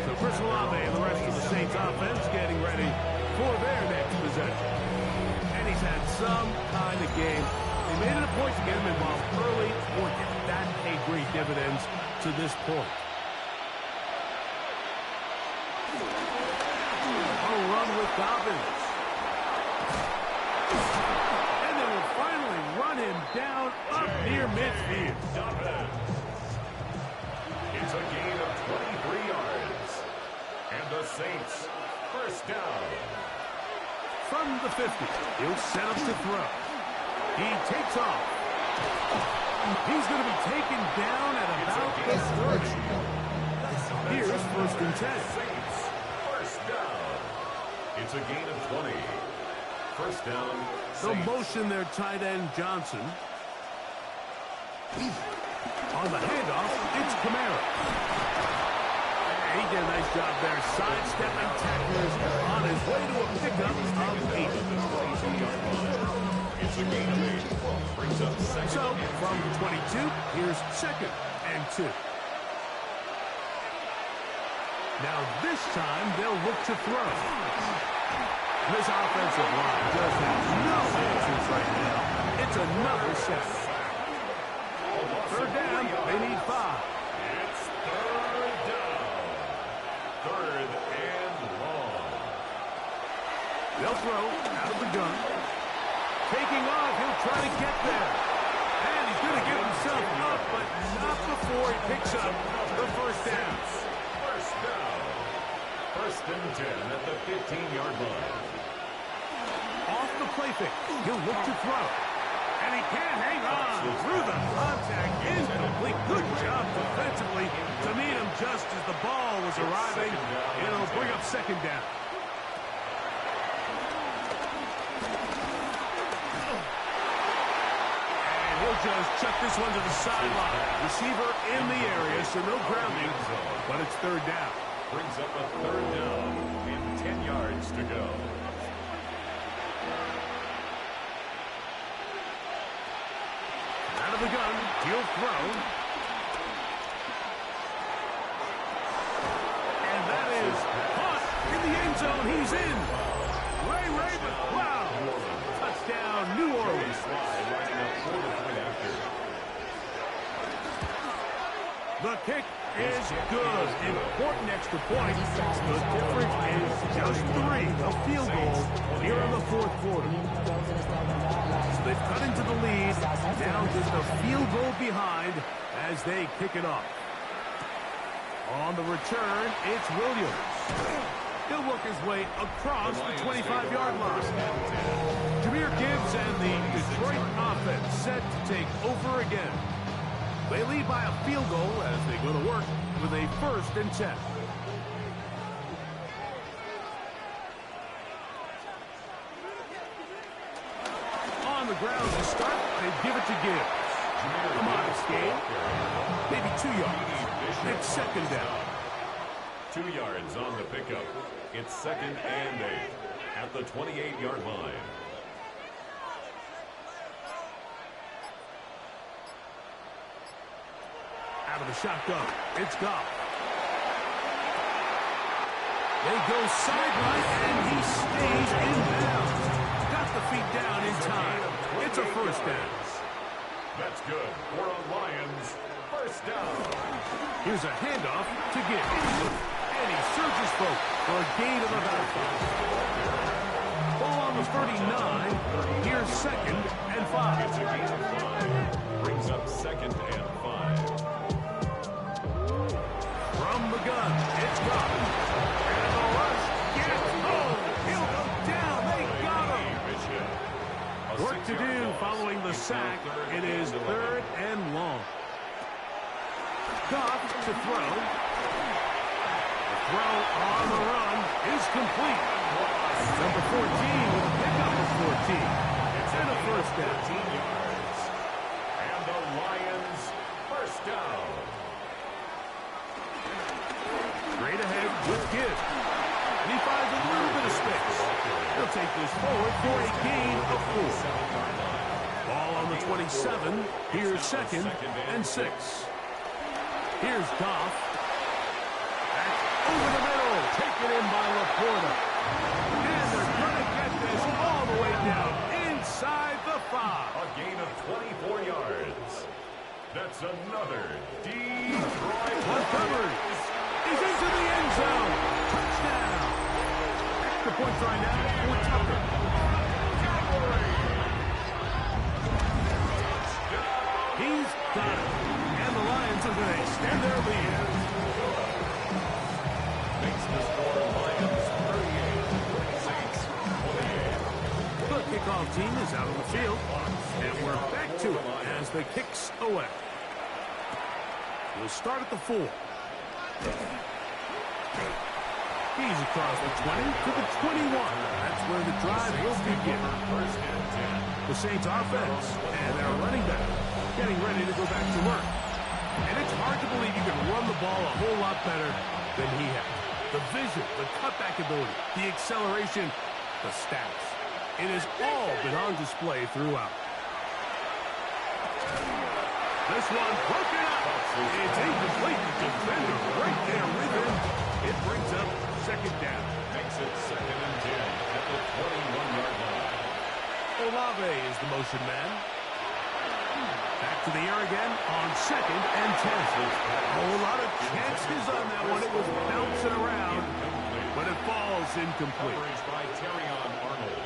Speaker 3: So Chris Olave and the rest of the Saints offense getting ready for their next possession. And he's had some kind of game. They made it a point to get him involved early. Boy, that paid great dividends to this point. A run with Dobbins. And they will finally run him down up near midfield.
Speaker 5: It's a gain of 23 yards. And the Saints first down.
Speaker 3: From the 50, he'll set up to throw. He takes off. He's going to be taken down at about the 30. Here's first and 10.
Speaker 5: Saints first down. It's a gain of 20. First down.
Speaker 3: They'll
Speaker 5: Saints.
Speaker 3: motion their tight end Johnson. On the handoff, it's Kamara. He did a nice job there, sidestepping tacklers on his way to a pickup of 8.
Speaker 5: It's a gain of 8. Brings up second.
Speaker 3: So, from 22, here's second and 2. Now this time, they'll look to throw. This offensive line just has no answers right now. It's another sack. Third down, they need 5.
Speaker 5: It's third down. Third and long.
Speaker 3: They'll throw out of the gun. Taking off, he'll try to get there. And he's going to get himself up, but not before he picks up the first down.
Speaker 5: First down. First and 10 at the 15-yard line.
Speaker 3: Off the play fake. He'll look to throw. And he can't hang on through the contact. Incomplete. Good job defensively to meet him just as the ball was arriving. It'll bring up second down. And he'll just chuck this one to the sideline. Receiver in the area, so no grounding, but it's third down.
Speaker 5: Brings up a third down and 10 yards to go.
Speaker 3: Out of the gun, he'll throw. And that is caught in the end zone. He's in. Ray Raven, wow. Touchdown, New Orleans. The kick is good. Important extra point. The difference is just 3. A field goal here in the fourth quarter. So they've cut into the lead, down just a field goal behind as they kick it off. On the return, it's Williams. He'll work his way across the 25-yard line. Jahmyr Gibbs and the Detroit offense set to take over again. They lead by a field goal as they go to work with a first and 10. On the ground to start, they give it to Gibbs. A modest gain, maybe 2 yards. It's second down.
Speaker 5: 2 yards on the pickup. It's second and 8 at the 28-yard line.
Speaker 3: Out of the shotgun, it's Goff. They go sideline, and he stays in bounds. Got the feet down in time. It's a first down.
Speaker 5: That's good for a Lions first down.
Speaker 3: Here's a handoff to Gibbs. And he surges forward for a gain of about 5. Ball on the 39. Here's second and 5.
Speaker 5: It's a gain of 5. Brings up second and 5.
Speaker 3: From the gun, it's Goff. And the rush gets home. He'll go down. They got him. Work to do following the sack. It is third and long. Goff to throw. The throw on the run is complete. Number 14 with a pickup of 14. And a first down.
Speaker 5: 15 yards. And the Lions first down.
Speaker 3: Straight ahead with Gibbs. And he finds a little bit of space. He'll take this forward for a gain of 4. Ball on the 27. Here's second and 6. Here's Goff. That's over the middle. Taken in by Laporta. And they're going to get this all the way down inside the 5.
Speaker 5: A gain of 24 yards. That's another Detroit.
Speaker 3: Montgomery is into the end zone. Touchdown. Extra points right now for Tucker. He's got it. And the Lions are going to extend their lead.
Speaker 5: Makes the score Lions 38. Saints 28.
Speaker 3: The kickoff team is out on the field. And we're back to it as the kicks away. We'll start at the 4. He's across the 20 to the 21. That's where the drive will begin.
Speaker 5: First and 10.
Speaker 3: The Saints offense and their running back getting ready to go back to work. And it's hard to believe you can run the ball a whole lot better than he has. The vision, the cutback ability, the acceleration, the stats. It has all been on display throughout. This one broken up. It's incomplete. Defender right there with him. It brings up second down.
Speaker 5: Makes it second and 10 at the 21-yard line.
Speaker 3: Olave is the motion man. Back to the air again on second and 10. A whole lot of chances on that one. It was bouncing around, but it falls incomplete.
Speaker 5: Coverage by Terrion Arnold.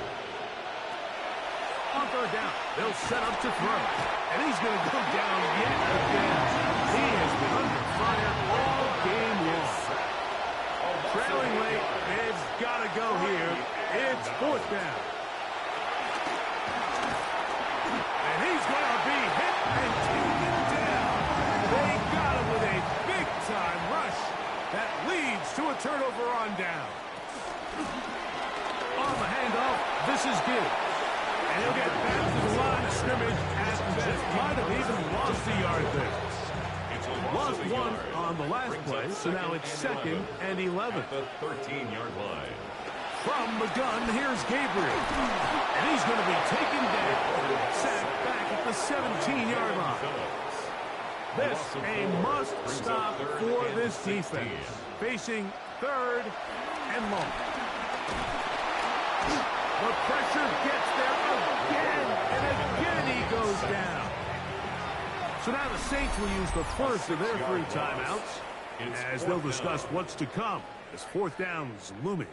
Speaker 3: On third down, they'll set up to throw. And he's going to go down yet again. He has been under fire all game long. trailing late. It's got to go here. It's fourth down. And he's going to be hit and taken down. They got him with a big-time rush that leads to a turnover on down. On the handoff, this is Gibbs. And he'll get back to the line of scrimmage at best. Might have even lost a yard there. Lost one on the last play, so now it's 2nd and 11.
Speaker 5: At the 13-yard line.
Speaker 3: From the gun, here's Gabriel. And he's going to be taken down. Sacked back at the 17-yard line. This a must-stop for this defense. Facing 3rd and long. The pressure gets there again, and again he goes down. So now the Saints will use the first of their 3 timeouts as they'll discuss what's to come as fourth down is looming.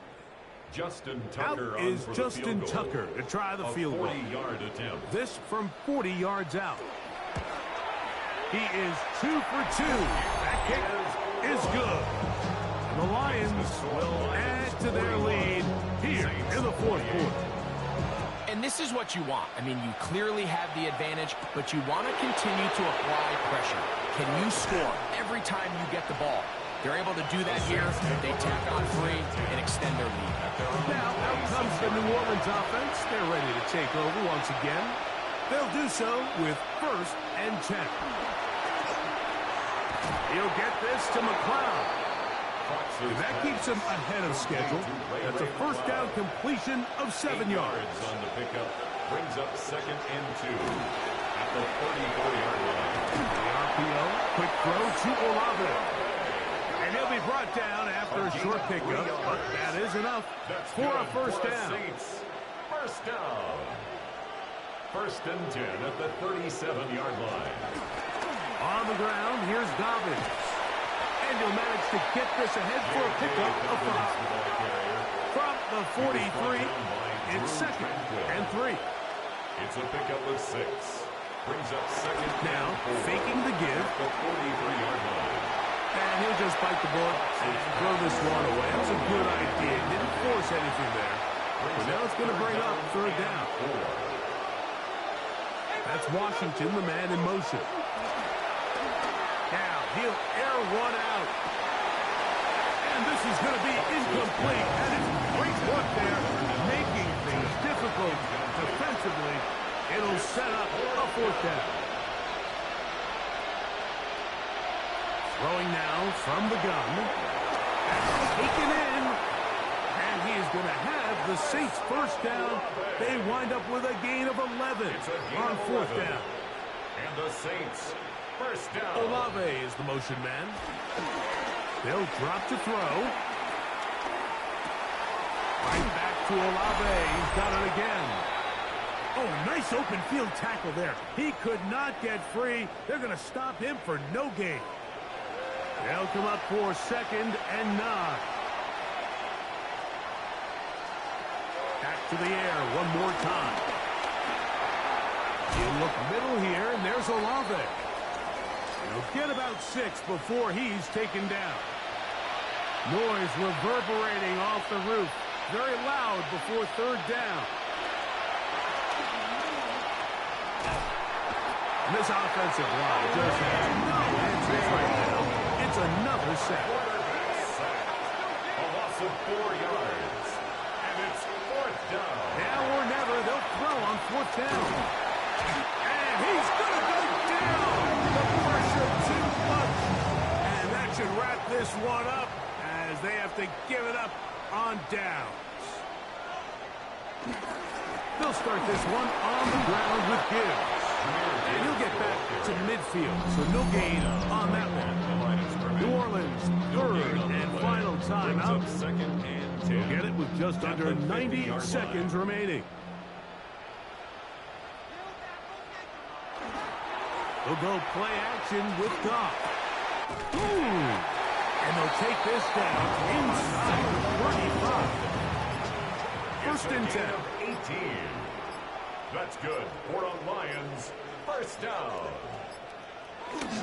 Speaker 5: Justin Tucker
Speaker 3: Out is Justin Tucker to try the field goal.
Speaker 5: 40-yard attempt.
Speaker 3: This from 40 yards out. He is 2 for 2. That kick is good. The Lions will add to their lead here in the fourth quarter.
Speaker 4: And this is what you want. I mean, you clearly have the advantage, but you want to continue to apply pressure. Can you score every time you get the ball? They're able to do that here. They tack on 3 and extend their lead.
Speaker 3: Now, out comes the New Orleans offense. They're ready to take over once again. They'll do so with 1st and 10. He'll get this to McLeod. And that keeps him ahead of schedule. That's a first down completion of 7 yards.
Speaker 5: On the pickup brings up 2nd and 2 at the 34-yard line.
Speaker 3: The RPO, quick throw to Olave. And he'll be brought down after a short pickup, but that is enough for a first down.
Speaker 5: First down. 1st and 10 at the 37-yard line.
Speaker 3: On the ground, here's Dobbins. And he'll manage to get this ahead for a pickup of 5. From the 43, it's 2nd and 3.
Speaker 5: It's a pickup of 6. Brings up 2nd
Speaker 3: Now,
Speaker 5: and 4.
Speaker 3: faking the give.
Speaker 5: At the 43-yard line.
Speaker 3: And he'll just bite the bullet and throw this one away. That was a good idea. Didn't force anything there. But now it's going to bring up 3rd down. That's Washington, the man in motion. Now, he'll air one out. And this is going to be incomplete. That is great work there, making things difficult defensively. It'll set up a 4th down. Throwing now from the gun. Taken in. And he is going to have the Saints first down. They wind up with a gain of 11 on 4th down.
Speaker 5: And the Saints first down.
Speaker 3: Olave is the motion man. They'll drop to throw. Right back to Olave. He's got it again. Oh, nice open field tackle there. He could not get free. They're going to stop him for no gain. They'll come up for 2nd and 9. Back to the air one more time. You look middle here, and there's Olave. He'll get about 6 before he's taken down. Noise reverberating off the roof. Very loud before 3rd down. And this offensive line just has no answers right now. It's another sack.
Speaker 5: A loss of 4 yards. And it's 4th down.
Speaker 3: Now or never, they'll throw on 4th down. And he's going to go down. The pressure too much. And that should wrap this one up as they have to give it up on downs. They'll start this one on the ground with Gibbs. And he'll get back to midfield, so no gain on that one. New Orleans, 3rd and final timeout.
Speaker 5: 2nd and 10.
Speaker 3: We'll get it with just under 90 seconds remaining. They'll go play action with Goff. And they'll take this down inside the 35. 1st and 10.
Speaker 5: 18. That's good for the Lions. First down.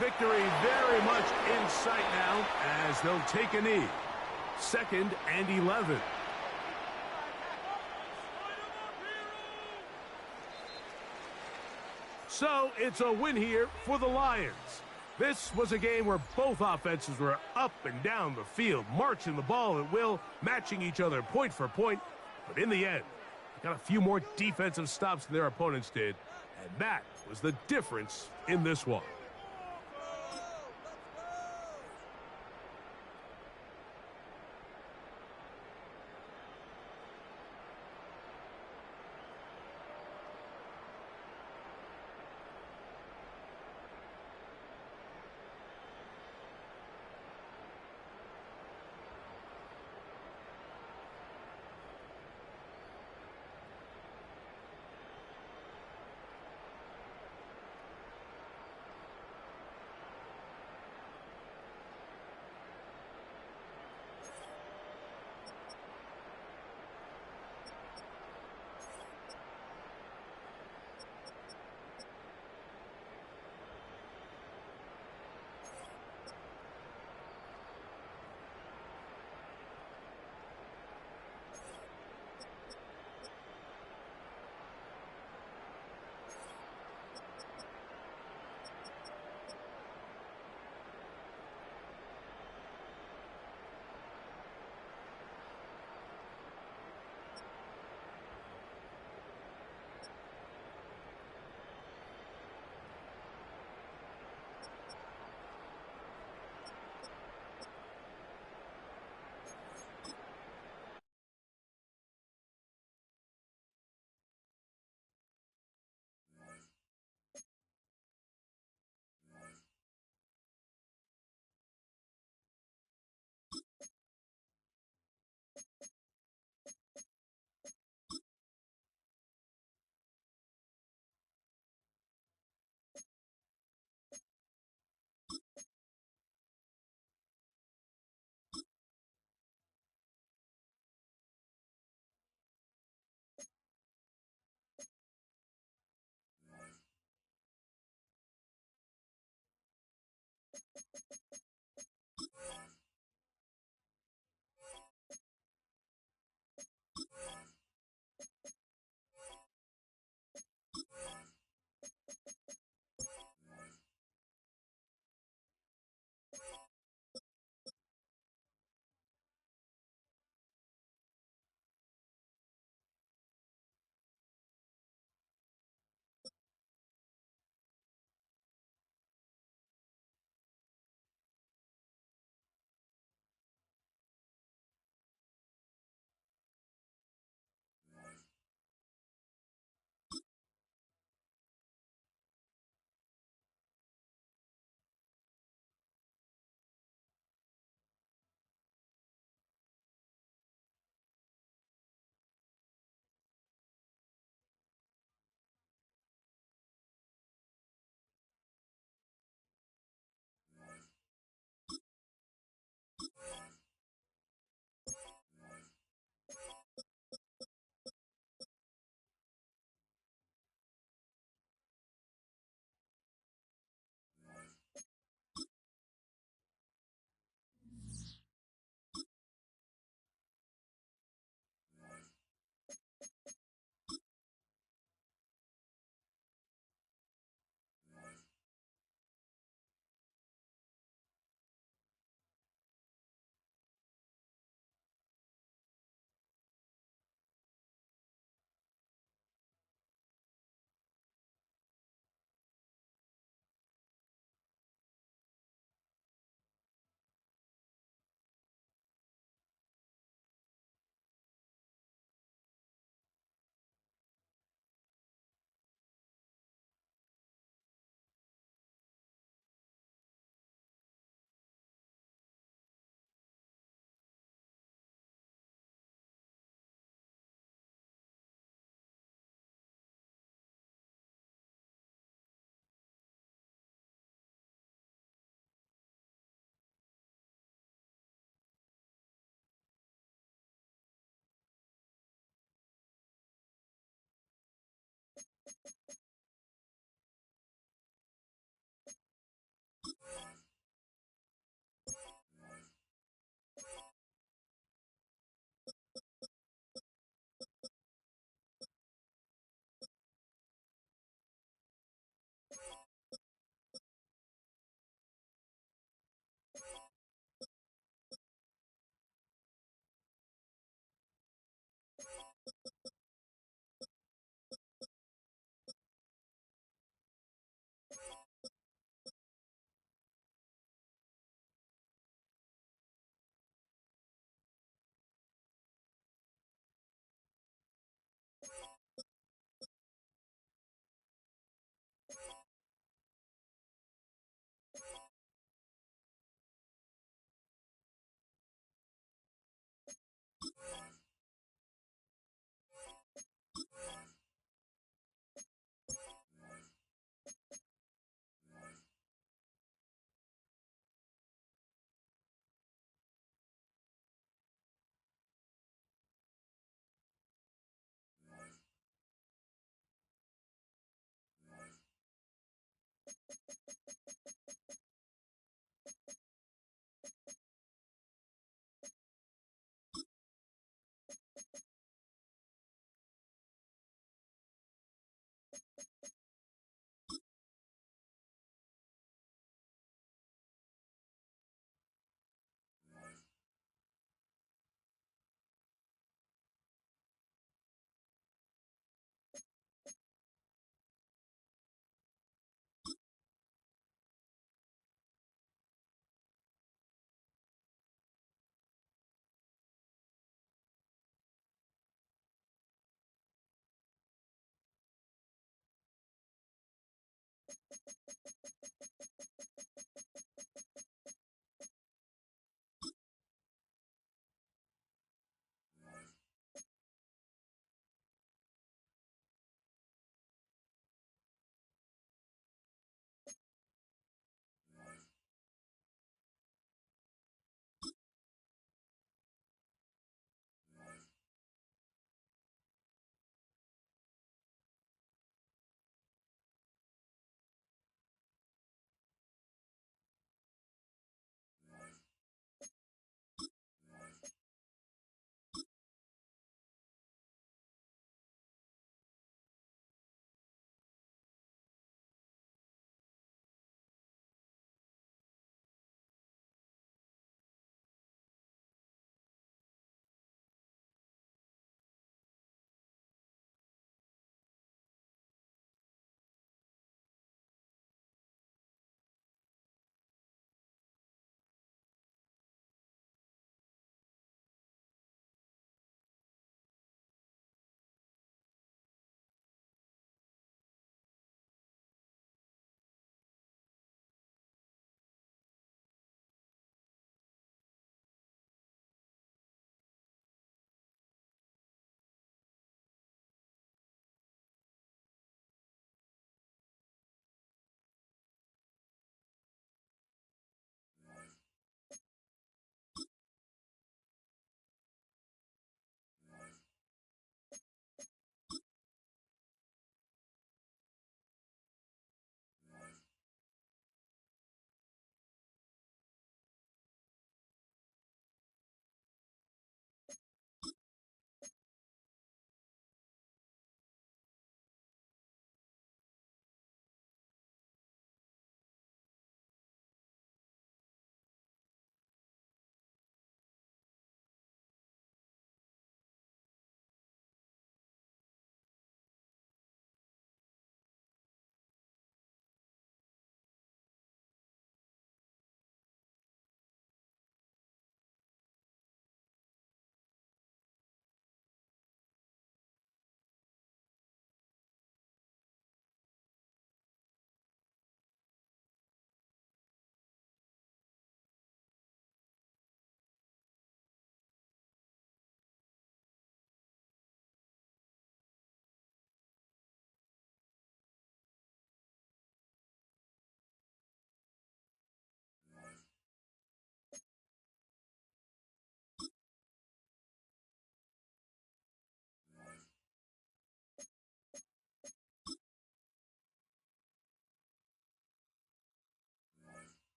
Speaker 3: Victory very much in sight now as they'll take a knee. 2nd and 11. So it's a win here for the Lions. This was a game where both offenses were up and down the field, marching the ball at will, matching each other point for point. But in the end, they got a few more defensive stops than their opponents did, and that was the difference in this one.